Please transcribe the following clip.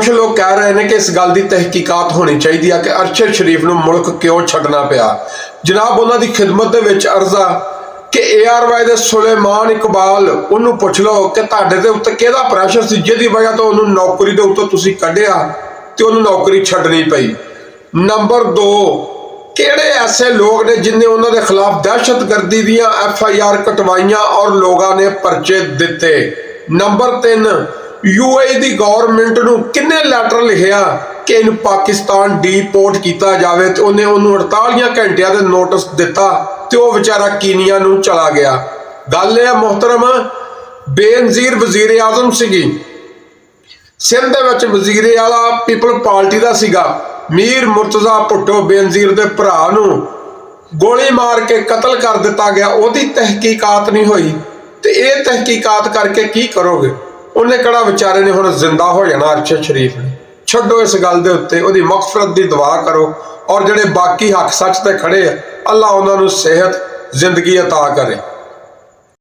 कुछ लोग कह रहे हैं कि इस गल की तहकीकात होनी चाहिए कि अरशद शरीफ नूं मुल्क क्यों छड्डना पिया। जनाब उन्हां दी खिदमत दे विच अर्ज़ा कि ARY दे सुलेमान इकबाल उन्होंने पुछ लो कि तुहाडे दे उत्ते किहदा प्रैशर सी जिहदी वजह तो उन्होंने नौकरी दे उत्ते तुसीं कढिया ते उन्होंने नौकरी छड्डनी पई। नंबर 2, किहड़े ऐसे लोग ने जिन्हें उन्होंने खिलाफ दहशतगर्दी दियां FIR कटवाइयां और लोगों ने परचे दिते। नंबर 3, UAE दी गौरमेंट नूं किन्ने लैटर लिखिया कि इन पाकिस्तान डीपोर्ट किया जाए तो उन्हें उन्होंने 48 घंटिया के नोटिस दिता तो वह बेचारा कीनिया नूं चला गया। गल यह मोहतरम बेनज़ीर वजीर आजम सी सिंध दे विच वजीरे आला पीपल पार्टी का सीगा। मीर मुर्तज़ा भुट्टो बेनज़ीर दे भरा नूं गोली मार के कतल कर दिता गया, उहदी तहकीकात नहीं हुई तो यह तहकीकात करके की करोगे? उन्हें कड़ा बेचारे ने हुण जिंदा हो जाना अरशद शरीफ ने। छड्डो इस गल दे उत्ते, उहदी मगफरत की दुआ करो और जिहड़े बाकी हक सच ते खड़े अल्लाह उन्हां नूं सेहत जिंदगी अता करे।